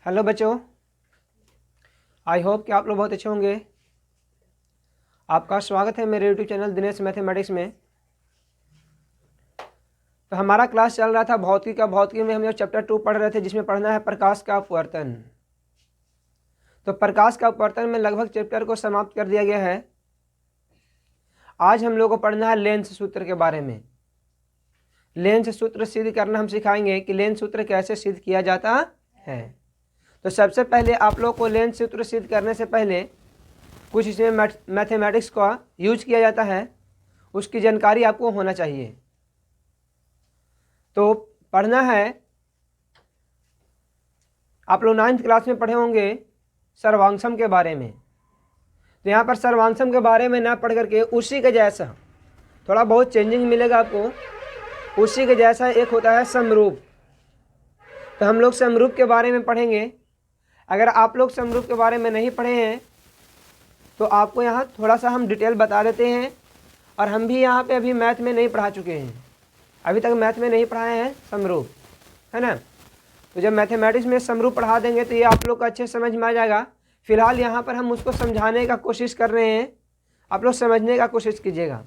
Hello बच्चों, I hope कि आप लोग बहुत अच्छे होंगे। आपका स्वागत है मेरे यूट्यूब चैनल दिनेश मैथमेटिक्स में। तो हमारा क्लास चल रहा था भौतिकी का। भौतिकी में हम लोग चैप्टर 2 पढ़ रहे थे, जिसमें पढ़ना है प्रकाश का अपवर्तन। तो प्रकाश का अपवर्तन में लगभग चैप्टर को समाप्त कर दिया गया है। आज हम लोग को पढ़ना है लेंस सूत्र के बारे में। लेंस सूत्र सिद्ध करना हम सिखाएंगे कि लेंस सूत्र कैसे सिद्ध किया जाता है। तो सबसे पहले आप लोग को लेंस सूत्र सिद्ध करने से पहले कुछ इसमें मैथमेटिक्स का यूज किया जाता है, उसकी जानकारी आपको होना चाहिए। तो पढ़ना है, आप लोग 9th क्लास में पढ़े होंगे सर्वांशम के बारे में। तो यहाँ पर सर्वांशम के बारे में ना पढ़ करके उसी के जैसा थोड़ा बहुत चेंजिंग मिलेगा आपको। उसी के जैसा एक होता है समरूप। तो हम लोग समरूप के बारे में पढ़ेंगे। अगर आप लोग समरूप के बारे में नहीं पढ़े हैं तो आपको यहाँ थोड़ा सा हम डिटेल बता देते हैं। और हम भी यहाँ पे अभी मैथ में नहीं पढ़ा चुके हैं, अभी तक मैथ में नहीं पढ़ाए हैं समरूप, है ना। तो जब मैथमेटिक्स में समरूप पढ़ा देंगे तो ये आप लोग को अच्छे समझ में आ जाएगा। फिलहाल यहाँ पर हम उसको समझाने का कोशिश कर रहे हैं, आप लोग समझने का कोशिश कीजिएगा।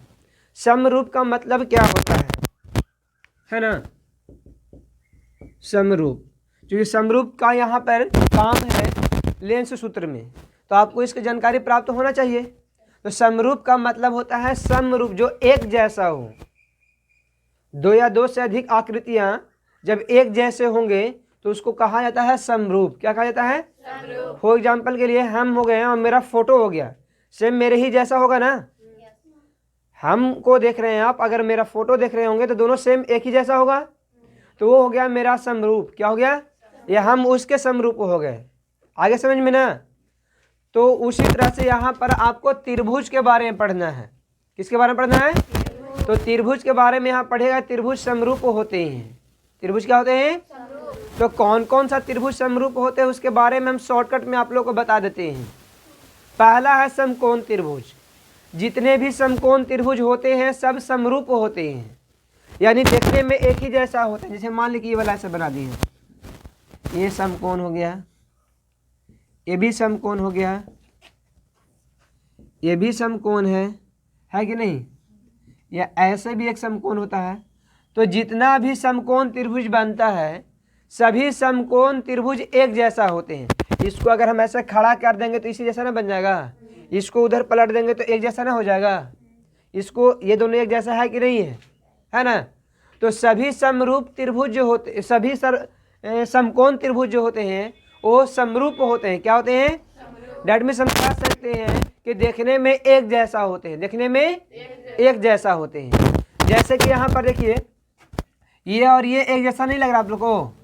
समरूप का मतलब क्या होता है ना। समरूप, क्योंकि समरूप का यहाँ पर काम है लेंस सूत्र में, तो आपको इसकी जानकारी प्राप्त होना चाहिए। तो समरूप का मतलब होता है समरूप, जो एक जैसा हो। दो या दो से अधिक आकृतियां जब एक जैसे होंगे तो उसको कहा जाता है समरूप। क्या कहा जाता है? समरूप। फॉर एग्जाम्पल के लिए हम हो गए और मेरा फोटो हो गया, सेम मेरे ही जैसा होगा ना। हमको देख रहे हैं आप, अगर मेरा फोटो देख रहे होंगे तो दोनों सेम एक ही जैसा होगा, तो वो हो गया मेरा समरूप। क्या हो गया? या हम उसके समरूप हो गए। आगे समझ में ना। तो उसी तरह से यहाँ पर आपको त्रिभुज के बारे में पढ़ना है। किसके बारे में पढ़ना है? तो त्रिभुज के बारे में यहाँ पढ़ेगा। त्रिभुज समरूप होते हैं। त्रिभुज क्या होते हैं? तो कौन कौन सा त्रिभुज समरूप होते हैं उसके बारे में हम शॉर्टकट में आप लोग को बता देते हैं। पहला है समकोण त्रिभुज। जितने भी समकोण त्रिभुज होते हैं सब समरूप होते हैं, यानी देखने में एक ही जैसा होता है। जैसे मान लीजिए ये वाला ऐसे बना दिए, ये समकोण हो गया, ये भी समकोण हो गया, ये भी समकोण है कि नहीं। या ऐसे भी एक समकोण होता है। तो जितना भी समकोण त्रिभुज बनता है सभी समकोण त्रिभुज एक जैसा होते हैं। इसको अगर हम ऐसे खड़ा कर देंगे तो इसी जैसा ना बन जाएगा, इसको उधर पलट देंगे तो एक जैसा ना हो जाएगा। इसको, ये दोनों एक जैसा है कि नहीं है ना। तो सभी समरूप त्रिभुज जो होते, सभी समकोण त्रिभुज जो होते हैं वो समरूप होते हैं। क्या होते हैं? डेट में हम कह सकते हैं कि देखने में एक जैसा होते हैं। देखने में एक जैसा होते हैं। जैसे कि यहाँ पर देखिए, ये और ये एक जैसा नहीं लग रहा आप लोग को।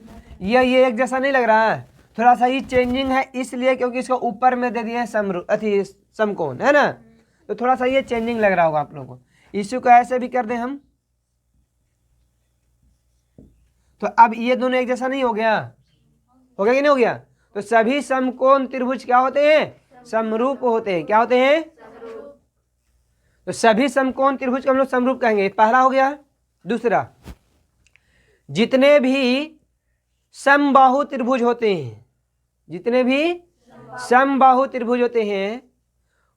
ये एक जैसा नहीं लग रहा है, थोड़ा सा ही चेंजिंग है, इसलिए क्योंकि इसको ऊपर में दे दिए हैं समकोण, है ना। तो थोड़ा सा ये चेंजिंग लग रहा होगा आप लोगों को। इसी को ऐसे भी कर दें हम, तो अब ये दोनों एक जैसा नहीं हो गया कि नहीं हो गया। तो सभी समकोण त्रिभुज क्या होते हैं? समरूप होते हैं। क्या होते हैं? तो सभी समकोण त्रिभुज को हम लोग समरूप कहेंगे। पहला हो गया। दूसरा, जितने भी समबाहु त्रिभुज होते हैं, जितने भी समबाहु त्रिभुज होते हैं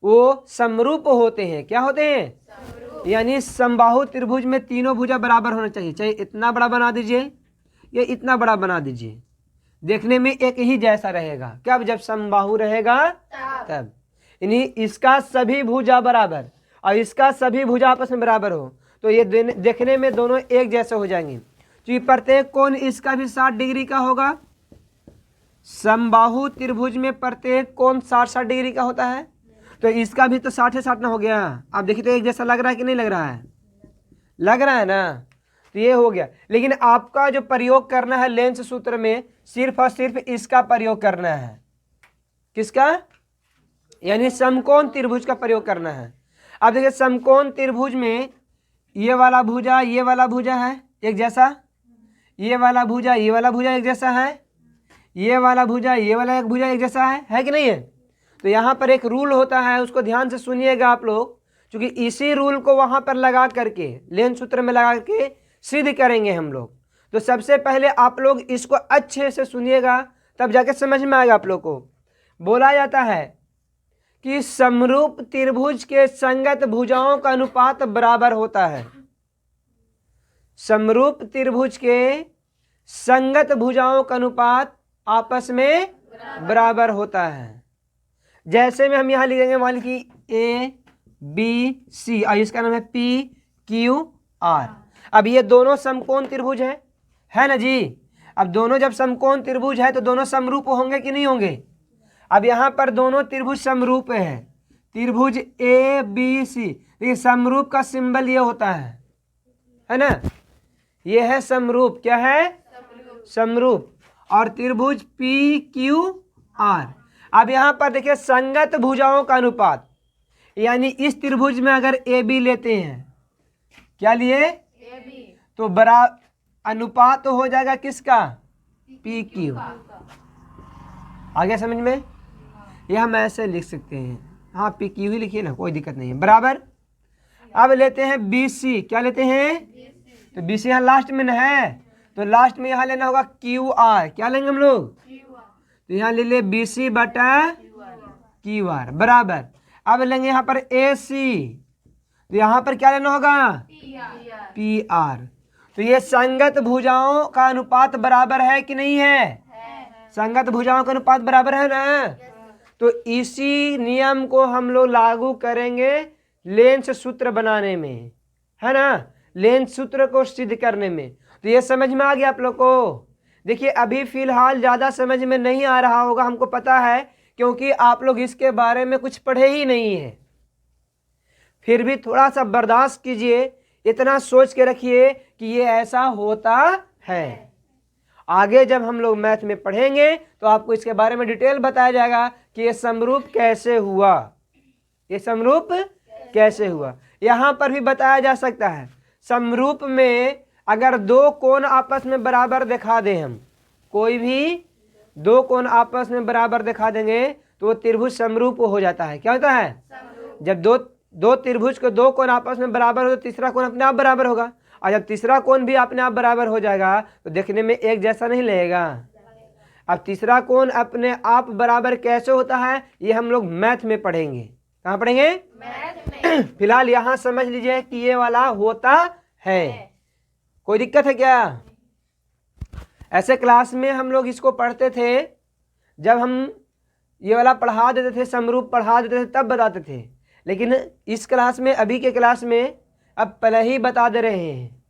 वो समरूप होते हैं। क्या होते हैं? यानी समबाहु त्रिभुज में तीनों भुजा बराबर होना चाहिए। चाहे इतना बड़ा बना दीजिए या इतना बड़ा बना दीजिए, देखने में एक ही जैसा रहेगा। कब? जब समबाहु रहेगा तब। यानी इसका सभी भुजा बराबर और इसका सभी भुजा आपस में बराबर हो तो ये देखने में दोनों एक जैसे हो जाएंगे। तो प्रत्येक कोण इसका भी 60 डिग्री का होगा। समबाहु त्रिभुज में प्रत्येक कोण 60 डिग्री का होता है, तो इसका भी तो 60 ना हो गया। आप देखिए तो एक जैसा लग रहा है कि नहीं लग रहा है? लग रहा है ना। तो ये हो गया। लेकिन आपका जो प्रयोग करना है लेंस सूत्र में, सिर्फ और सिर्फ इसका प्रयोग करना है। किसका? यानी समकोण त्रिभुज का प्रयोग करना है। अब देखिए समकोण त्रिभुज में ये वाला भुजा है एक जैसा, ये वाला भुजा एक जैसा है, ये वाला भुजा एक भुजा एक जैसा है कि नहीं है। तो यहाँ पर एक रूल होता है, उसको ध्यान से सुनिएगा आप लोग, क्योंकि इसी रूल को वहाँ पर लगा करके लेंस सूत्र में लगा करके सिद्ध करेंगे हम लोग। तो सबसे पहले आप लोग इसको अच्छे से सुनिएगा, तब जाके समझ में आएगा आप लोग को। बोला जाता है कि समरूप त्रिभुज के संगत भुजाओं का अनुपात बराबर होता है। समरूप त्रिभुज के संगत भुजाओं का अनुपात आपस में बराबर होता है। जैसे में हम यहाँ लिखेंगे, मान लीजिए ए बी सी और इसका नाम है पी क्यू आर। अब ये दोनों समकोण त्रिभुज है ना जी। अब दोनों जब समकोण त्रिभुज है तो दोनों समरूप होंगे कि नहीं होंगे। अब यहाँ पर दोनों त्रिभुज समरूप है, त्रिभुज ए बी सी। देखिए समरूप का सिंबल ये होता है ना, ये है समरूप। क्या है? समरूप। और त्रिभुज पी क्यू आर। अब यहाँ पर देखिए संगत भुजाओं का अनुपात, यानी इस त्रिभुज में अगर ए बी लेते हैं, क्या लिए? तो बड़ा अनुपात तो हो जाएगा किसका? P Q. आगे समझ में? यह हम ऐसे लिख सकते हैं, हाँ पी क्यू ही लिखिए ना, कोई दिक्कत नहीं है, बराबर। अब लेते हैं बी सी। क्या लेते हैं? तो बी सी यहाँ लास्ट में न है, तो लास्ट में यहाँ लेना होगा क्यू आर। क्या लेंगे हम लोग? तो यहाँ ले ले बी सी बटा क्यू आर बराबर। अब लेंगे यहाँ पर ए सी, तो यहाँ पर क्या लेना होगा? P R. तो ये संगत भुजाओं का अनुपात बराबर है कि नहीं है? संगत भुजाओं का अनुपात बराबर है ना। तो इसी नियम को हम लोग लागू करेंगे लेंस सूत्र बनाने में, है ना, लेंस सूत्र को सिद्ध करने में। तो ये समझ में आ गया आप लोग को। देखिए अभी फिलहाल ज़्यादा समझ में नहीं आ रहा होगा, हमको पता है, क्योंकि आप लोग इसके बारे में कुछ पढ़े ही नहीं है। फिर भी थोड़ा सा बर्दाश्त कीजिए, इतना सोच के रखिए कि ये ऐसा होता है। आगे जब हम लोग मैथ में पढ़ेंगे तो आपको इसके बारे में डिटेल बताया जाएगा कि ये समरूप कैसे हुआ, ये समरूप कैसे हुआ। यहाँ पर भी बताया जा सकता है, समरूप में अगर दो कोण आपस में बराबर दिखा दें, हम कोई भी दो कोण आपस में बराबर दिखा देंगे तो वो त्रिभुज समरूप हो जाता है। क्या होता है? जब दो त्रिभुज के दो कोण आपस में बराबर हो तो तीसरा कोण अपने आप बराबर होगा, और जब तीसरा कोण भी अपने आप बराबर हो जाएगा तो देखने में एक जैसा नहीं लगेगा। अब तीसरा कोण अपने आप बराबर कैसे होता है ये हम लोग मैथ में पढ़ेंगे। कहाँ पढ़ेंगे? मैथ में। फिलहाल यहाँ समझ लीजिए कि ये वाला होता है। कोई दिक्कत है क्या? ऐसे क्लास में हम लोग इसको पढ़ते थे, जब हम ये वाला पढ़ा देते थे, समरूप पढ़ा देते थे तब बताते थे, लेकिन इस क्लास में, अभी के क्लास में अब पहले ही बता दे रहे हैं,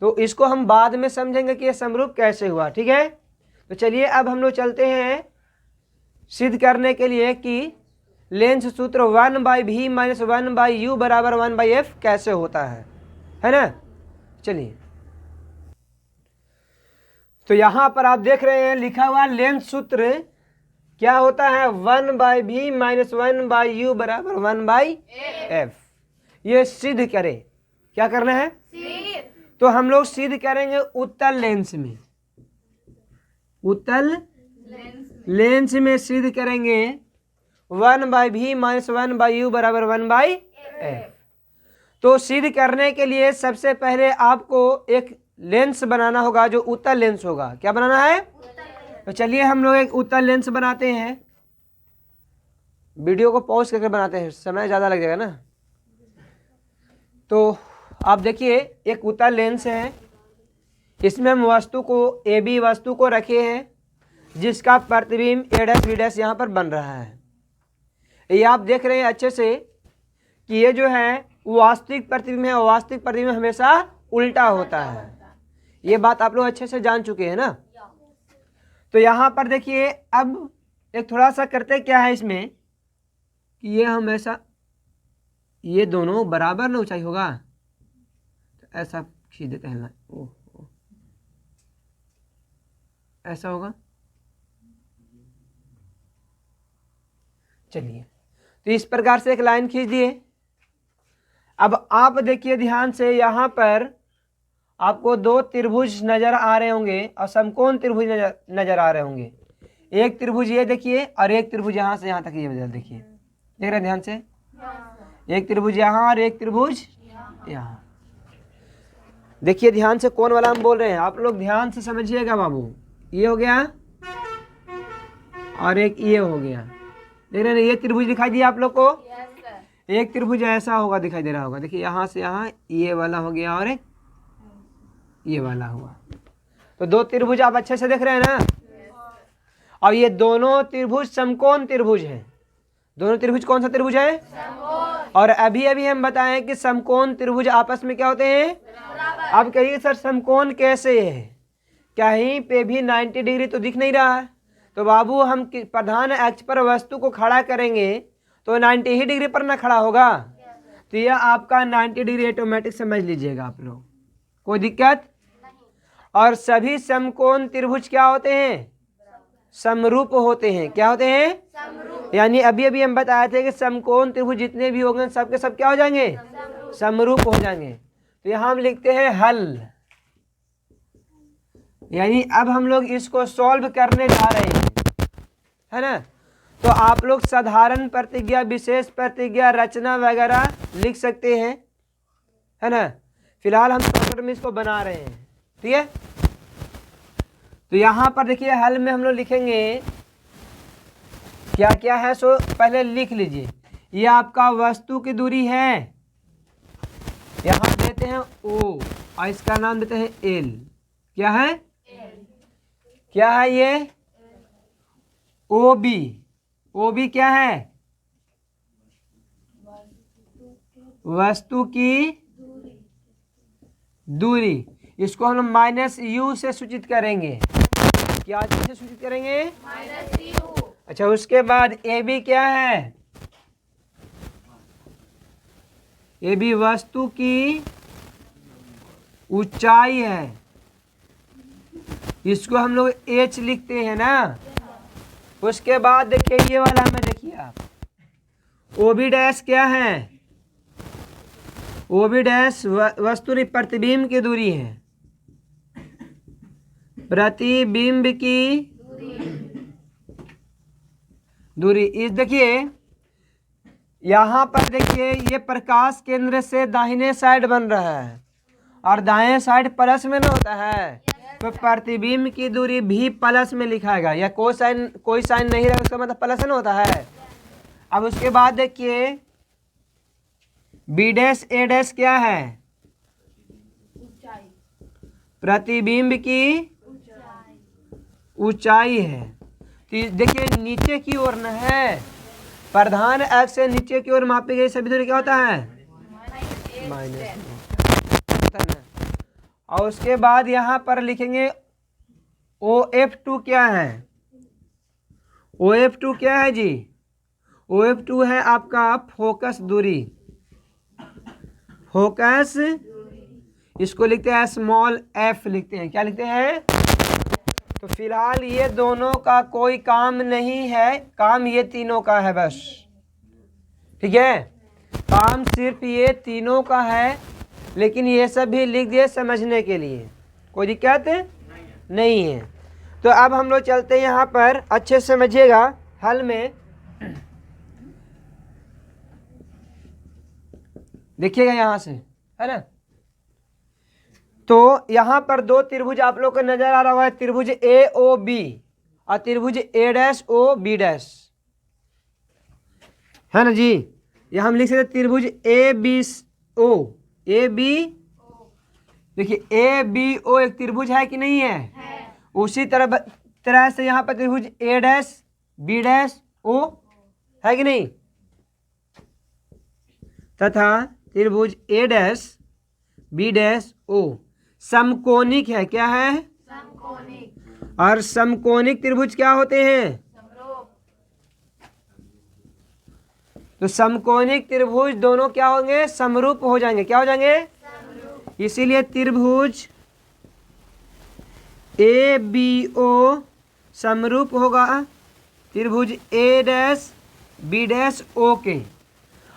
तो इसको हम बाद में समझेंगे कि ये समरूप कैसे हुआ। ठीक है, तो चलिए अब हम लोग चलते हैं सिद्ध करने के लिए कि लेंस सूत्र 1/v - 1/u बराबर 1/f कैसे होता है ना। चलिए, तो यहाँ पर आप देख रहे हैं लिखा हुआ लेंस सूत्र क्या होता है? 1/v - 1/u बराबर 1/f। ये सिद्ध करें, क्या करना है? तो हम लोग सिद्ध करेंगे उत्तल लेंस में, उत्तल लेंस में सिद्ध करेंगे 1/v - 1/u बराबर 1/f। तो सिद्ध करने के लिए सबसे पहले आपको एक लेंस बनाना होगा जो उत्तल लेंस होगा। क्या बनाना है? तो चलिए हम लोग एक उत्तल लेंस बनाते हैं। वीडियो को पॉज करके बनाते हैं, समय ज़्यादा लग जाएगा ना। तो आप देखिए एक उत्तल लेंस है, इसमें हम वस्तु को ए बी वस्तु को रखे हैं, जिसका प्रतिबिंब ए डैश बी डैश यहाँ पर बन रहा है। ये आप देख रहे हैं अच्छे से कि ये जो है वास्तविक प्रतिबिंब है, वास्तविक प्रतिबिंब हमेशा उल्टा होता है। ये बात आप लोग अच्छे से जान चुके हैं ना। तो यहाँ पर देखिए अब एक थोड़ा सा करते क्या है इसमें कि ये हमेशा ये दोनों बराबर ना ऊंचाई होगा, तो ऐसा खींच देते हैं, ओह ऐसा होगा। चलिए, तो इस प्रकार से एक लाइन खींच दिए। अब आप देखिए ध्यान से, यहाँ पर आपको दो त्रिभुज नजर आ रहे होंगे और समकोण त्रिभुज नजर आ रहे होंगे। एक त्रिभुज ये देखिए और एक त्रिभुज यहाँ से यहाँ तक, ये देखिए, देख रहे हैं ध्यान से, एक त्रिभुज यहाँ और एक त्रिभुज यहाँ। देखिए ध्यान से, कौन वाला हम बोल रहे हैं, आप लोग ध्यान से समझिएगा बाबू। ये हो गया और एक ये हो गया। देख रहे हैं ये त्रिभुज दिखाई दिया आप लोग को। एक त्रिभुज ऐसा होगा, दिखाई दे रहा होगा, देखिए यहाँ से यहाँ ये वाला हो गया और एक ये वाला हुआ। तो दो त्रिभुज आप अच्छे से देख रहे हैं ना। अब ये दोनों त्रिभुज समकोण त्रिभुज हैं। दोनों त्रिभुज कौन सा त्रिभुज है? और अभी अभी हम बताएं कि समकोण त्रिभुज आपस में क्या होते हैं? अब कहिए सर समकोण कैसे है? कहीं पे भी 90 डिग्री तो दिख नहीं रहा है। तो बाबू हम प्रधान अक्ष पर वस्तु को खड़ा करेंगे तो 90 ही डिग्री पर ना खड़ा होगा। तो यह आपका 90 डिग्री ऑटोमेटिक समझ लीजिएगा आप लोग, कोई दिक्कत। और सभी समकोण त्रिभुज क्या होते हैं? समरूप होते हैं। क्या होते हैं? यानी अभी अभी हम बताए थे कि समकोण त्रिभुज जितने भी होंगे सबके सब क्या हो जाएंगे? समरूप हो जाएंगे। तो यहाँ हम लिखते हैं हल। यानी अब हम लोग इसको सॉल्व करने जा रहे हैं, है ना। तो आप लोग साधारण प्रतिज्ञा, विशेष प्रतिज्ञा, रचना वगैरह लिख सकते हैं, है ना। फिलहाल हम शॉर्टकट में इसको बना रहे हैं, ठीक है। तो यहाँ पर देखिए हल में हम लोग लिखेंगे क्या क्या है, सो पहले लिख लीजिए। ये आपका वस्तु की दूरी है, यहाँ देते हैं O और इसका नाम देते हैं L। क्या है? क्या है ये? OB। OB क्या है? वस्तु की दूरी। इसको हम -U से सूचित करेंगे। क्या से सूचित करेंगे? -U। अच्छा, उसके बाद AB क्या है? AB वस्तु की ऊंचाई है, इसको हम लोग H लिखते हैं ना। उसके बाद देखिए ये वाला हमें देखिए आप, OB डैश क्या है? OB डैश वस्तु की प्रतिबिंब की दूरी है, प्रतिबिंब की दूरी। इस देखिए यहाँ पर देखिए ये प्रकाश केंद्र से दाहिने साइड बन रहा है और दाएं साइड प्लस में ना होता है, तो प्रतिबिंब की दूरी भी प्लस में लिखाएगा, या कोई साइन नहीं रहेगा उसका मतलब प्लस ना होता है। अब उसके बाद देखिए B डैश A डैश क्या है? प्रतिबिंब की ऊंचाई है। तो देखिए नीचे की ओर न है, प्रधान अक्ष से नीचे की ओर मापी गई सभी दूरी क्या होता है? -। और उसके बाद यहाँ पर लिखेंगे OF2 क्या है? OF2 क्या है जी? OF2 है आपका फोकस दूरी। फोकस, इसको लिखते हैं स्मॉल f लिखते हैं। क्या लिखते हैं? तो फिलहाल ये दोनों का कोई काम नहीं है, काम ये तीनों का है बस, ठीक है। काम सिर्फ ये तीनों का है, लेकिन ये सब भी लिख दिए समझने के लिए, कोई दिक्कत नहीं है। तो अब हम लोग चलते हैं यहाँ पर, अच्छे से समझिएगा हल में। देखिएगा यहाँ से, है ना। तो यहाँ पर दो त्रिभुज आप लोग को नजर आ रहा है, त्रिभुज AOB और त्रिभुज A डैश OB डैश, है ना जी। यहाँ हम लिख सकते त्रिभुज ABO। देखिए ABO एक त्रिभुज है कि नहीं है? उसी तरह से यहाँ पर त्रिभुज A dash B dash O है कि नहीं, तथा त्रिभुज A dash B dash O समकोणिक है। क्या है? समकोणिक। और समकोणिक त्रिभुज क्या होते हैं? समरूप। तो समकोणिक त्रिभुज दोनों क्या होंगे? समरूप हो जाएंगे। क्या हो जाएंगे? समरूप। इसीलिए त्रिभुज ABO समरूप होगा त्रिभुज A dash B dash O के।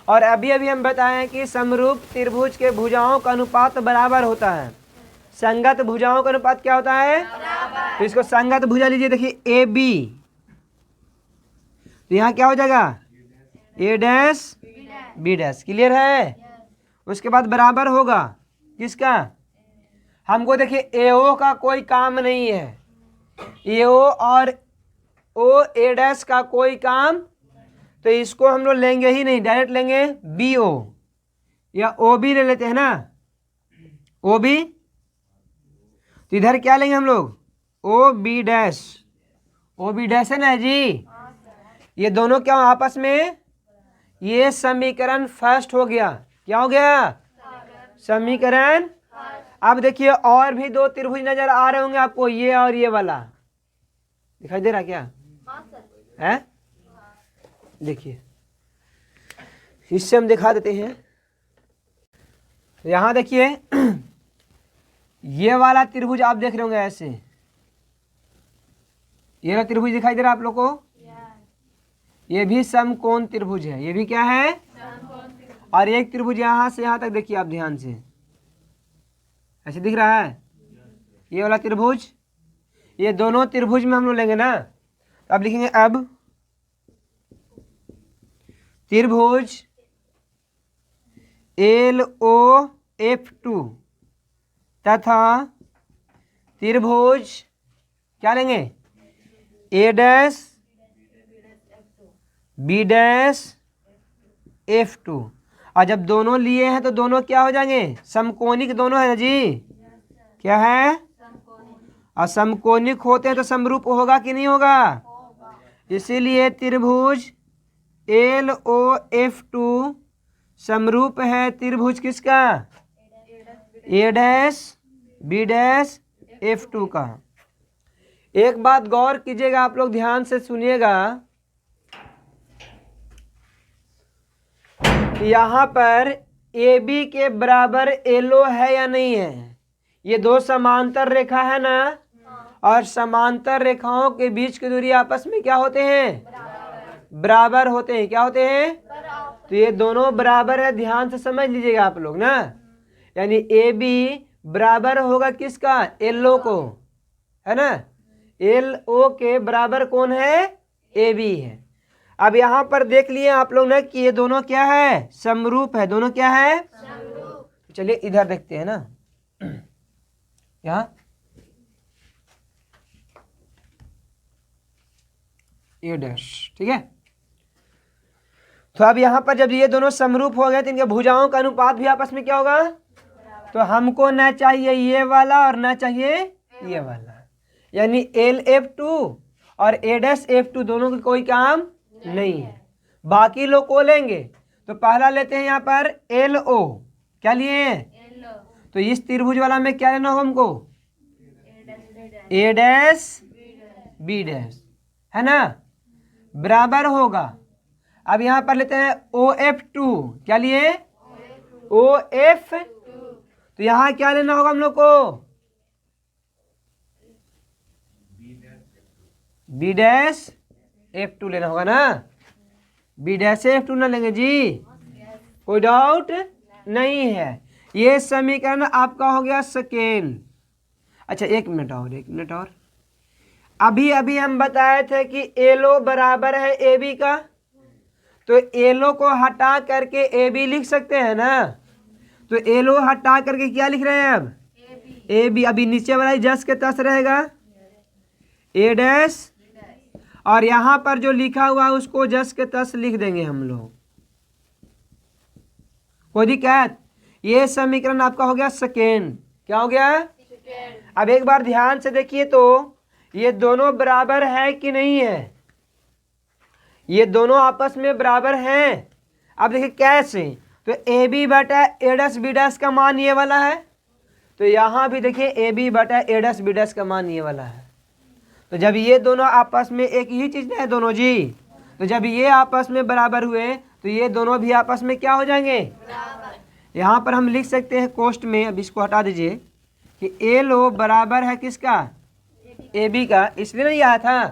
और अभी अभी हम बताएं कि समरूप त्रिभुज के भुजाओं का अनुपात बराबर होता है। संगत भुजाओं का अनुपात क्या होता है? बराबर। तो इसको संगत भुजा लीजिए, देखिए AB, तो यहाँ क्या हो जाएगा? A dash B dash. Clear है? उसके बाद बराबर होगा किसका? हमको देखिए AO का कोई काम नहीं है, AO और ओ ए डैश का कोई काम, तो इसको हम लोग लेंगे ही नहीं, डायरेक्ट लेंगे बी ओ, या ओ बी ले लेते हैं ना, ओ बी। तो इधर क्या लेंगे हम लोग, O B dash, O B dash है ना जी। ये दोनों क्या आपस में, ये समीकरण फर्स्ट हो गया। क्या हो गया, समीकरण। अब देखिए और भी दो त्रिभुज नजर आ रहे होंगे आपको, ये और ये वाला दिखाई दे रहा क्या है? देखिए इससे हम दिखा देते हैं। यहां देखिए ये वाला त्रिभुज आप देख रहे होंगे ऐसे, ये वाला त्रिभुज दिखाई दे रहा है आप लोग को, ये भी समकोण त्रिभुज है, ये भी क्या है, और एक त्रिभुज यहां से यहां तक देखिए आप ध्यान से, ऐसे दिख रहा है ये वाला त्रिभुज। ये दोनों त्रिभुज में हम लोग लेंगे ना, तो अब लिखेंगे अब त्रिभुज LOF2 तथा त्रिभुज क्या लेंगे, A dash B dash F2। और जब दोनों लिए हैं तो दोनों क्या हो जाएंगे, समकोणिक दोनों है ना जी, क्या है, और समकोणिक होते हैं तो समरूप होगा कि नहीं होगा, इसीलिए त्रिभुज LOF2 समरूप है त्रिभुज किसका, A dash B dash F2 का। एक बात गौर कीजिएगा, आप लोग ध्यान से सुनिएगा, यहाँ पर AB के बराबर LO है या नहीं है। ये दो समांतर रेखा है ना, और समांतर रेखाओं के बीच की दूरी आपस में क्या होते हैं, बराबर होते हैं। क्या होते हैं, तो ये दोनों बराबर है, ध्यान से समझ लीजिएगा आप लोग ना। यानी AB बराबर होगा किसका, LO को, है ना, LO के बराबर कौन है, AB है। अब यहाँ पर देख लिए आप लोग ना कि ये दोनों क्या है, समरूप है, दोनों क्या है, चलिए इधर देखते हैं ना, यहाँ A डैश, ठीक है। तो अब यहाँ पर जब ये दोनों समरूप हो गए तो इनके भुजाओं का अनुपात भी आपस में क्या होगा, तो हमको ना चाहिए ये वाला और ना चाहिए ये वाला, यानी LF2 और A डैश F2 दोनों का कोई काम नहीं है। बाकी लोग को लेंगे, तो पहला लेते हैं यहाँ पर LO, क्या लिए हैं, तो इस त्रिभुज वाला में क्या लेना होगा हमको, A डैश B डैश, है ना, बराबर होगा। अब यहाँ पर लेते हैं OF2, क्या लिए, OF, तो यहाँ क्या लेना होगा हम लोग को, B डैश F2 लेना होगा ना, B डैश F2 ना लेंगे जी, कोई डाउट नहीं है। ये समीकरण आपका हो गया सेकेंड। अच्छा एक मिनट और, अभी अभी हम बताए थे कि LO बराबर है AB का, तो LO को हटा करके AB लिख सकते हैं ना, तो LO हटा करके क्या लिख रहे हैं अब, AB। अभी नीचे वाला जस के तस रहेगा A डैश, और यहाँ पर जो लिखा हुआ है उसको जस के तस लिख देंगे हम लोग, कोई दिक्कत। ये समीकरण आपका हो गया सेकेंड। क्या हो गया, अब एक बार ध्यान से देखिए तो ये दोनों बराबर है कि नहीं है, ये दोनों आपस में बराबर हैं। अब देखिए कैसे, तो AB बटा A डैश B डैश का मान ये वाला है, तो यहाँ भी देखिए AB बटा A डैश B डैश का मान ये वाला है। तो जब ये दोनों आपस में एक ही चीज है दोनों जी, तो जब ये आपस में बराबर हुए तो ये दोनों भी आपस में क्या हो जाएंगे, यहाँ पर हम लिख सकते हैं कोष्ट में, अब इसको हटा दीजिए, कि LO बराबर है किसका, AB का, इसलिए नहीं आया था।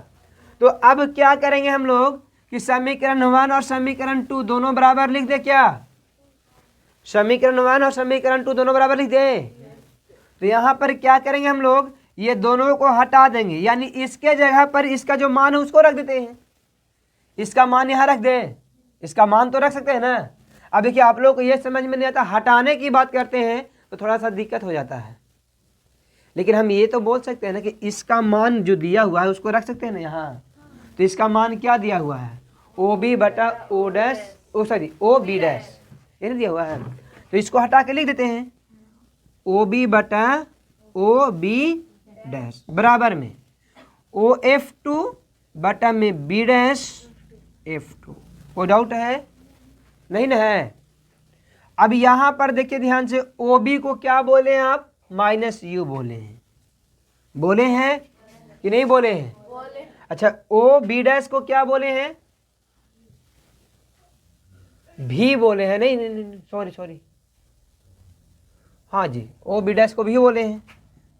तो अब क्या करेंगे हम लोग कि समीकरण 1 और समीकरण 2 दोनों बराबर लिख दे, क्या समीकरण 1 और समीकरण 2 दोनों बराबर लिख दे। तो यहाँ पर क्या करेंगे हम लोग, ये दोनों को हटा देंगे, यानी इसके जगह पर इसका जो मान है उसको रख देते हैं, इसका मान यहाँ रख दे, इसका मान तो रख सकते हैं ना। अब देखिए आप लोग को ये समझ में नहीं आता, हटाने की बात करते हैं तो थोड़ा सा दिक्कत हो जाता है, लेकिन हम ये तो बोल सकते हैं ना कि इसका मान जो दिया हुआ है उसको रख सकते हैं ना यहाँ, तो इसका मान क्या दिया हुआ है, ओ बी बटा ओ डैश, ओ सॉरी ओ बी डैश, ये नहीं दिया हुआ है। तो इसको हटा के लिख देते हैं ओ बी बटा ओ बी डैश बराबर में ओ एफ टू बटा में बी डैश एफ टू। कोई डाउट है? नहीं ना है। अब यहाँ पर देखिए ध्यान से, ओ बी को क्या बोले हैं आप, माइनस यू बोले हैं, बोले हैं कि नहीं बोले हैं? अच्छा, ओ बी डैश को क्या बोले हैं, भी बोले हैं, नहीं सॉरी सॉरी, हाँ जी, ओ बी डैश को भी बोले हैं,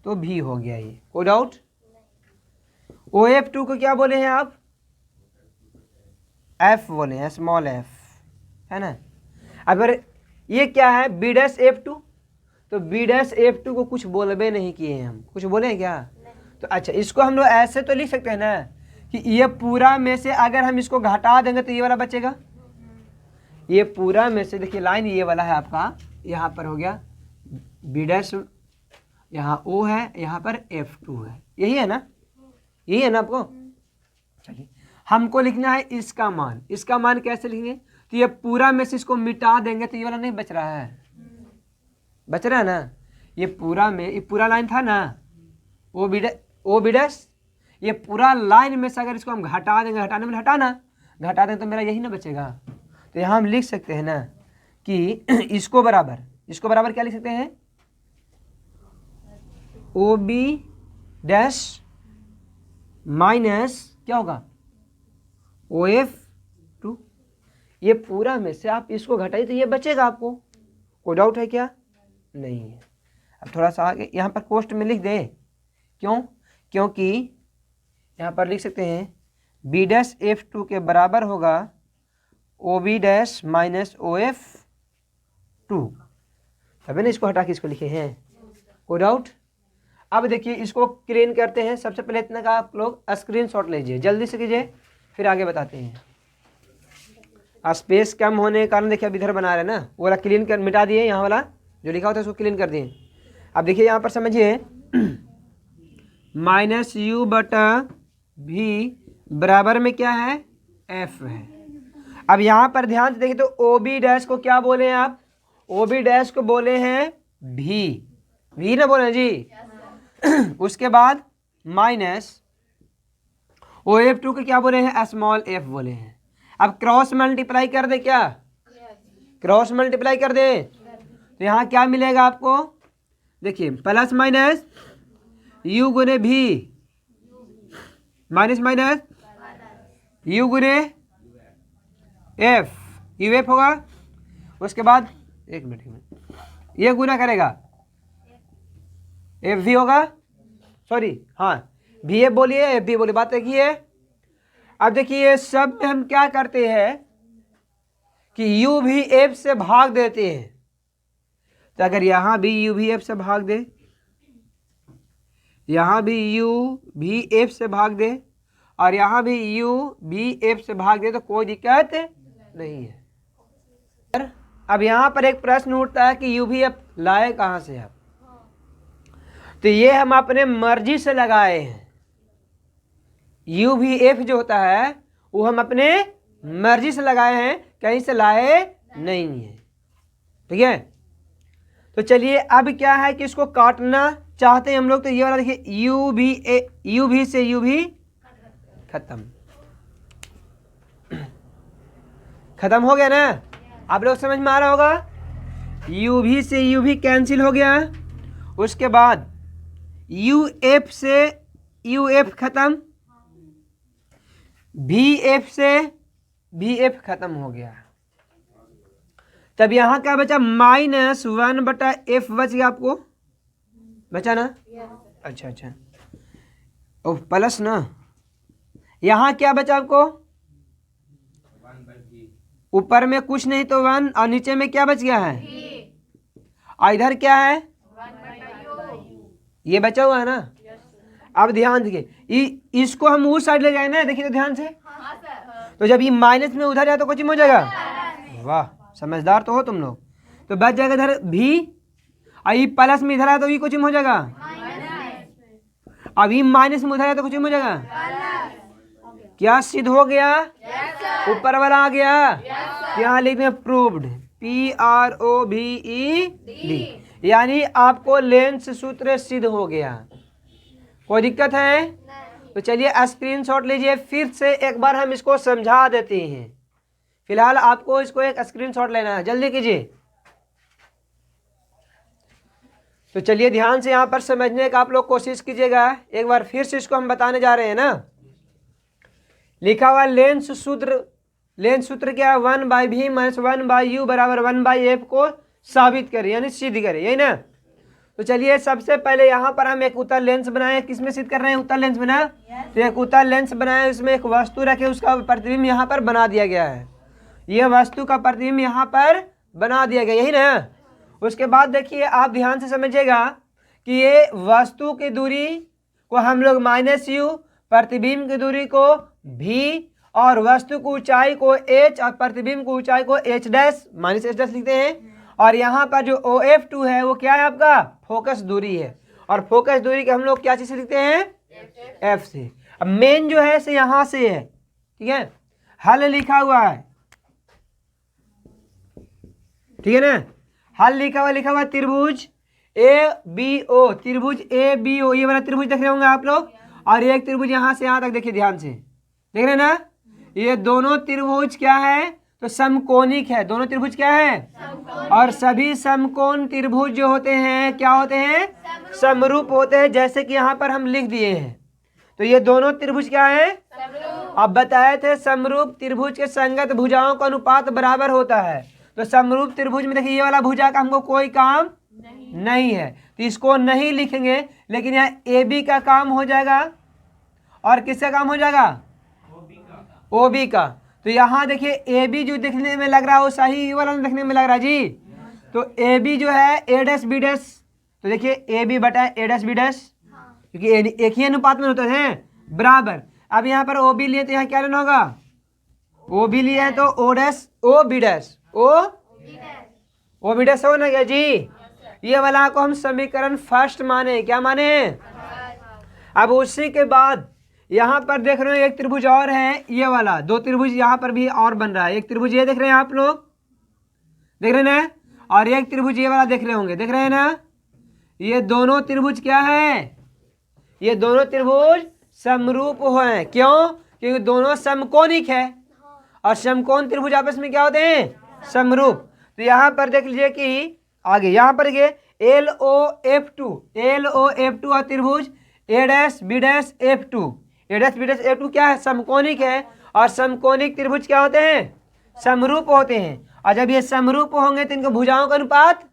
तो भी हो गया ये। कोई डाउट? ओ एफ टू को क्या बोले हैं आप, एफ बोले हैं, स्मॉल एफ, है ना। अगर ये क्या है, बी डैश एफ टू, तो बी डैश एफ टू को कुछ बोलबे नहीं किए हैं हम, कुछ बोले हैं क्या? तो अच्छा, इसको हम लोग ऐसे तो लिख सकते हैं ना कि ये पूरा में से अगर हम इसको घटा देंगे तो ये वाला बचेगा, ये पूरा में से देखिए लाइन ये वाला है आपका, यहाँ पर हो गया बी डैश, यहाँ ओ है, यहाँ पर एफ टू है, यही है ना, यही है ना आपको। चलिए, हमको लिखना है इसका मान, इसका मान कैसे लिखेंगे, तो ये पूरा में से इसको मिटा देंगे तो ये वाला नहीं बच रहा है, बच रहा है ना, ये पूरा में, ये पूरा लाइन था ना ओ बी डैश, ये पूरा लाइन में से अगर इसको हम घटा देंगे, घटाने में हटाना, घटा देंगे तो मेरा यही ना बचेगा। तो यहाँ हम लिख सकते हैं ना कि इसको बराबर क्या लिख सकते हैं, ओ बी डैश माइनस क्या होगा, ओ एफ टू, ये पूरा में से आप इसको घटाइए तो ये बचेगा आपको। कोई डाउट है क्या? नहीं है। अब थोड़ा सा आगे यहाँ पर पोस्ट में लिख दे, क्यों? क्योंकि यहाँ पर लिख सकते हैं बी डैश एफ टू के बराबर होगा O B dash minus O F two, तभी ना इसको हटा के इसको लिखे हैं। कोई डाउट? अब देखिए इसको क्लीन करते हैं। सबसे पहले इतना का आप लोग स्क्रीनशॉट लीजिए, जल्दी से कीजिए, फिर आगे बताते हैं। स्पेस कम होने के कारण देखिए अब इधर बना रहे हैं ना, वो वाला क्लीन कर, मिटा दिए, यहाँ वाला जो लिखा होता है उसको क्लीन कर दिए। अब देखिए यहाँ पर समझिए माइनस यू बटा भी बराबर में क्या है, एफ है। अब यहाँ पर ध्यान से देखिए तो ओ बी डैश को क्या बोले हैं आप, ओ बी डैश को बोले हैं भी ना बोले जी। उसके बाद माइनस ओ एफ टू को क्या बोले हैं, स्मॉल एफ बोले हैं। अब क्रॉस मल्टीप्लाई कर दे, क्या क्रॉस मल्टीप्लाई कर दे, तो यहाँ क्या मिलेगा आपको, देखिए प्लस माइनस यू गुने भी माइनस माइनस यू गुने एफ, यू एफ होगा। उसके बाद एक मिनट ये गुना करेगा एफ भी होगा, सॉरी हाँ भी एफ बोलिए, एफ भी बोलिए, बात देखिए। अब देखिए सब में हम क्या करते हैं कि यू भी एफ से भाग देते हैं, तो अगर यहाँ भी यू भी एफ से भाग दे, यहाँ भी यू भी एफ से भाग दे, और यहाँ भी यू भी एफ से भाग दे, तो कोई दिक्कत नहीं है। अब यहाँ पर एक प्रश्न उठता है कि यू भी एफ लाए कहाँ से आप, तो ये हम अपने मर्जी से लगाए हैं। यू भी एफ जो होता है वो हम अपने मर्जी से लगाए हैं, कहीं से लाए नहीं है, ठीक है। तो चलिए अब क्या है कि इसको काटना चाहते हैं हम लोग, तो ये वाला देखिए यू भी से यू भी खत्म हो गया ना, आप लोग समझ में आ रहा होगा। यू भी से यू भी कैंसिल हो गया, उसके बाद यू एफ से यू एफ खत्म, भी एफ से भी एफ खत्म हो गया। तब यहाँ क्या बचा, माइनस वन बटा एफ बच गया, आपको बचा ना? अच्छा अच्छा, ओ प्लस ना, यहाँ क्या बचा आपको, ऊपर में कुछ नहीं तो वन, और नीचे में क्या बच गया है, और इधर क्या है, ये बचा हुआ है ना। अब ध्यान देखिए इसको हम उस साइड ले जाए ना, देखिए तो ध्यान से, तो जब ये माइनस में उधर जाए तो कुछ हो जाएगा, वाह समझदार तो हो तुम लोग। तो बच जाएगा इधर भी, और ये प्लस में इधर आया तो ये कुछ हो जाएगा, अब ये माइनस में उधर आया तो कुछ हो जाएगा, क्या सिद्ध हो गया? ऊपर वाला आ गया। यहाँ लिखते हैं प्रूव्ड, PROVED, यानी आपको लेंस सूत्र सिद्ध हो गया। कोई दिक्कत है? तो चलिए स्क्रीनशॉट लीजिए, फिर से एक बार हम इसको समझा देते हैं। फिलहाल आपको इसको एक स्क्रीनशॉट लेना है, जल्दी कीजिए। तो चलिए ध्यान से यहाँ पर समझने का आप लोग कोशिश कीजिएगा। एक बार फिर से इसको हम बताने जा रहे हैं ना। लिखा हुआ लेंस सूत्र, लेंस सूत्र क्या है? 1/v माइनस 1/u बराबर 1/f को साबित करें, यानी सिद्ध करें, यही ना। तो चलिए सबसे पहले यहाँ पर हम एक उत्तल लेंस बनाए। किसमें सिद्ध कर रहे हैं? उत्तल लेंस बना। तो एक उत्तल लेंस बनाए, उसमें एक वस्तु रखे, उसका प्रतिबिंब यहाँ पर बना दिया गया है। ये वस्तु का प्रतिबिंब यहाँ पर बना दिया गया, यही ना। उसके बाद देखिए आप ध्यान से समझिएगा कि ये वस्तु की दूरी को हम लोग -u, प्रतिबिंब की दूरी को v, और वस्तु की ऊंचाई को h और प्रतिबिंब की ऊंचाई को h डैश -h लिखते हैं। और यहाँ पर जो OF2 है वो क्या है? आपका फोकस दूरी है। और फोकस दूरी के हम लोग क्या चीज़ से लिखते हैं? F से। अब मेन जो है से यहाँ से है, ठीक है। हल लिखा हुआ है, ठीक है ना। हल लिखा हुआ त्रिभुज ABO, त्रिभुज ABO, ये वाला त्रिभुज देख रहे होंगे आप लोग। और एक त्रिभुज यहाँ से यहाँ तक, देखिए ध्यान से देख रहे हैं ना। ये दोनों त्रिभुज क्या है? तो समकोणिक है। दोनों त्रिभुज क्या है? और सभी समकोण त्रिभुज जो होते हैं क्या होते हैं? समरूप होते हैं, जैसे कि यहाँ पर हम लिख दिए हैं। तो ये दोनों त्रिभुज क्या है? अब बताए थे समरूप त्रिभुज के संगत भुजाओं का अनुपात बराबर होता है। तो समरूप त्रिभुज में देखिए ये वाला भुजा का हमको कोई काम नहीं है, तो इसको नहीं लिखेंगे। लेकिन यहाँ AB का काम हो जाएगा, और किसका काम हो जाएगा? OB का। तो यहाँ देखिए AB जो देखने में लग रहा है वो सही वाला देखने में लग रहा है जी। तो AB जो है A डैश B डैश, तो देखिए AB बटा A डैश B डैश, क्योंकि एक ही अनुपात में होते हैं बराबर। अब यहाँ पर OB लिए तो यहाँ क्या लेना होगा? OB लिए है तो O dash OB dash OB dash होना क्या जी। ये वाला को हम समीकरण फर्स्ट माने, क्या माने? अब उसी के बाद यहाँ पर देख रहे हो एक त्रिभुज और है, ये वाला। दो त्रिभुज यहाँ पर भी और बन रहा है। एक त्रिभुज ये देख रहे हैं आप लोग, देख रहे हैं ना, और एक त्रिभुज ये वाला देख रहे होंगे, देख रहे हैं ना। ये दोनों त्रिभुज क्या है? ये दोनों त्रिभुज समरूप हैं। क्यों? क्योंकि दोनों समकोणिक है, और समकोण त्रिभुज आपस में क्या होते हैं? समरूप। तो यहाँ पर देख लीजिए कि आगे यहाँ पर ये LOF2 और त्रिभुज A dash B dash F2, A dash B dash F2 क्या है? समकोणिक है। और समकोणिक त्रिभुज क्या होते हैं? समरूप होते हैं। और जब ये समरूप होंगे तो इनके भुजाओं का अनुपात।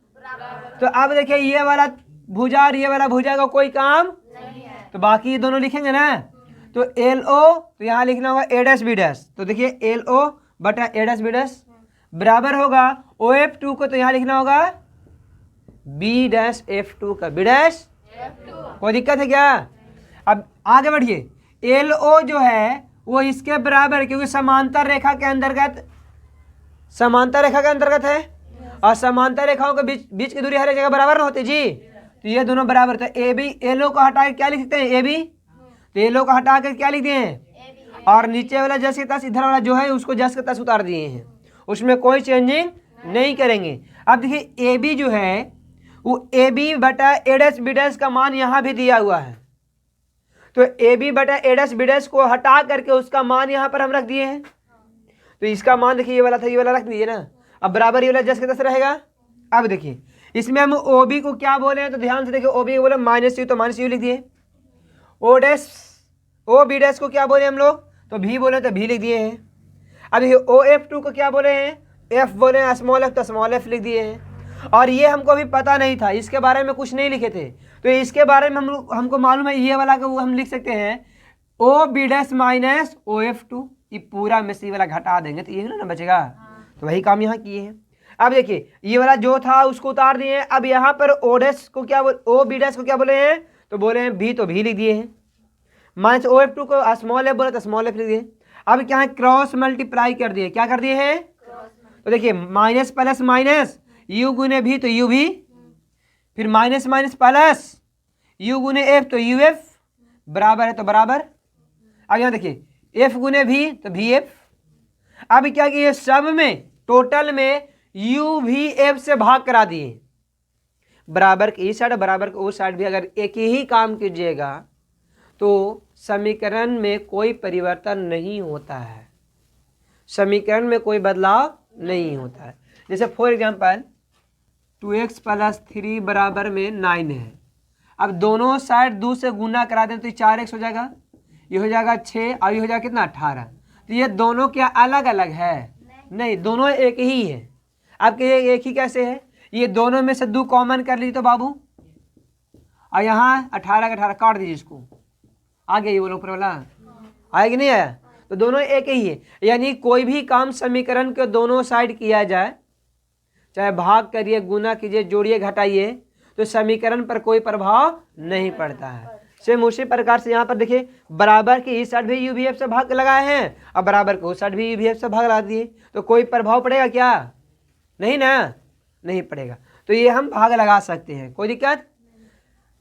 तो अब देखिए ये वाला भुजा और ये वाला भुजा का कोई काम नहीं है, तो बाकी ये दोनों लिखेंगे ना। तो LO तो यहाँ लिखना होगा A डैश B डैश, तो देखिए LO बटा A डैश B डैश बराबर होगा OF2 को, तो यहाँ लिखना होगा B डैश F2 का, B डैश F2। कोई दिक्कत है क्या? अब आगे बढ़िए। LO जो है वो इसके बराबर है, क्योंकि समांतर रेखा के अंतर्गत, समांतर रेखा के अंतर्गत है, और समांतर रेखाओं के बीच की दूरी हर एक जगह बराबर होती जी। तो ये दोनों बराबर। तो AB LO को हटा के क्या लिखते हैं? AB। तो LO को हटा के क्या लिख दिए हैं? और नीचे वाला जस के तस, इधर वाला जो है उसको जस के तस उतार दिए हैं, उसमें कोई चेंजिंग नहीं करेंगे। अब देखिए AB जो है वो AB बटा A डैश B डैश का मान यहाँ भी दिया हुआ है। तो AB बटा A डैश B डैश को हटा करके उसका मान यहाँ पर हम रख दिए हैं। तो इसका मान देखिए ये वाला था, ये वाला रख दिए ना। अब बराबर ये वाला जस के तस रहेगा। अब देखिए इसमें हम OB को क्या बोले हैं? तो ध्यान से देखिए OB को बोले -u, तो -u लिख दिए। O डैश OB डैश को क्या बोले हम लोग? तो V बोले तो V लिख दिए हैं। अब देखिए OF2 को क्या बोले हैं? F बोले हैं, स्मॉल f, तो स्मॉल f लिख दिए हैं। और ये हमको अभी पता नहीं था, इसके बारे में कुछ नहीं लिखे थे, तो इसके बारे में हमको मालूम है ये वाला का वो हम लिख सकते हैं OB डैश माइनस OF2। ये पूरा में से वाला घटा देंगे तो ये ना बचेगा। तो वही काम यहाँ किए हैं। अब देखिए ये वाला जो था उसको उतार दिए हैं। अब यहाँ पर O डैश को क्या OB डैश को क्या बोले हैं? तो बोले हैं V, तो V लिख दिए हैं। माइनस OF2 को स्मॉल f बोले तो स्मॉल f लिख दिए। अब क्या है? क्रॉस मल्टीप्लाई कर दिए। क्या कर दिए हैं? तो देखिए माइनस प्लस माइनस U गुने V, तो UV, फिर माइनस माइनस प्लस U गुने F, तो UF बराबर है, तो बराबर। अब यहाँ देखिए एफ गुने भी तो भी एफ। अब क्या किए सब में टोटल में यू भी एफ से भाग करा दिए। बराबर की इस साइड बराबर की उस साइड भी अगर एक ही काम कीजिएगा तो समीकरण में कोई परिवर्तन नहीं होता है, समीकरण में कोई बदलाव नहीं होता है। जैसे फॉर एग्जांपल 2x + 3 बराबर में 9 है। अब दोनों साइड 2 से गुना करा दें तो 4x हो जाएगा, ये हो जाएगा 6 और ये हो जाएगा कितना 18। तो ये दोनों क्या अलग अलग है? नहीं, दोनों एक ही है। आपके ये एक ही कैसे है? ये दोनों में से 2 कॉमन कर लीजिए तो बाबू, और यहाँ 18 का 18 काट दीजिए, इसको आ गया ये वो ऊपर वाला, आया कि नहीं आया? तो दोनों एक ही है। यानी कोई भी काम समीकरण के दोनों साइड किया जाए, चाहे भाग करिए, गुना कीजिए, जोड़िए, घटाइए, तो समीकरण पर कोई प्रभाव नहीं पड़ता है। सेम उसी प्रकार से यहाँ पर देखिए बराबर की इस साइड भी यू भी एफ से भाग लगाए हैं और बराबर को उस साइड भी यू भी एफ से भाग लगा दिए, तो कोई प्रभाव पड़ेगा क्या? नहीं ना, नहीं पड़ेगा। तो ये हम भाग लगा सकते हैं, कोई दिक्कत?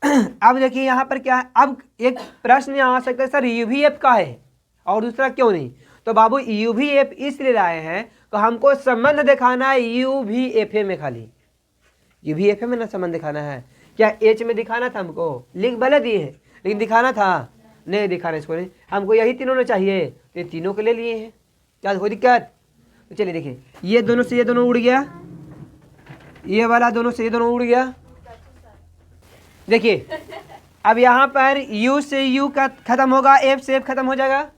अब देखिए यहाँ पर क्या है, अब एक प्रश्न यहाँ आ सकता है सर यू भी एफ का है और दूसरा क्यों नहीं? तो बाबू यू भी एफ इसलिए लाए हैं तो हमको संबंध दिखाना है यू भी एफ में, खाली यू भी एफ में ना संबंध दिखाना है। क्या एच में दिखाना था हमको? लिंक भले दिए हैं लेकिन दिखाना था नहीं, दिखाना इसको नहीं, हमको यही तीनों ने चाहिए तो ये तीनों के ले लिए हैं, क्या कोई दिक्कत? तो चलिए देखिए ये दोनों से ये दोनों उड़ गया, ये वाला दोनों से ये दोनों उड़ गया। देखिए अब यहाँ पर u से u का खत्म होगा, f से f खत्म हो जाएगा,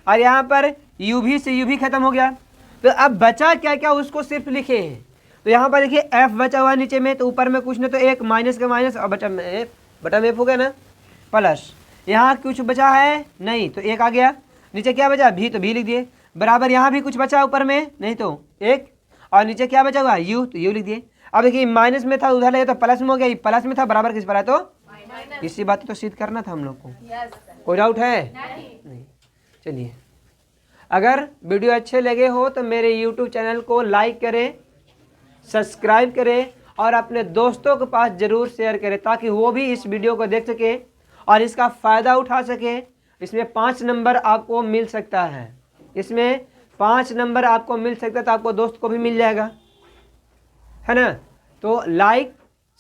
और यहाँ पर u भी से u भी खत्म हो गया। तो अब बचा क्या क्या उसको सिर्फ लिखे हैं। तो यहाँ पर देखिए f बचा हुआ नीचे में, तो ऊपर में कुछ नहीं तो एक माइनस का माइनस और बचा में बटा में f हो गया ना, प्लस यहाँ कुछ बचा है नहीं तो एक आ गया, नीचे क्या बचा भी तो भी लिख दिए, बराबर यहाँ भी कुछ बचा ऊपर में नहीं तो एक, और नीचे क्या बचा हुआ u तो u लिख दिए। अब देखिए माइनस में था उधर लगे तो प्लस में हो गया, प्लस में था बराबर किस पर है तो इसी बात तो सिद्ध करना था हम लोग को। कोई डाउट है? नहीं। चलिए अगर वीडियो अच्छे लगे हो तो मेरे YouTube चैनल को लाइक करें, सब्सक्राइब करें और अपने दोस्तों के पास ज़रूर शेयर करें ताकि वो भी इस वीडियो को देख सके और इसका फ़ायदा उठा सके। इसमें 5 नंबर आपको मिल सकता है, इसमें 5 नंबर आपको मिल सकता है, तो आपको दोस्त को भी मिल जाएगा, है ना? तो लाइक,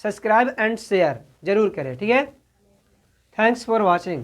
सब्सक्राइब एंड शेयर जरूर करें, ठीक है? Thanks for watching.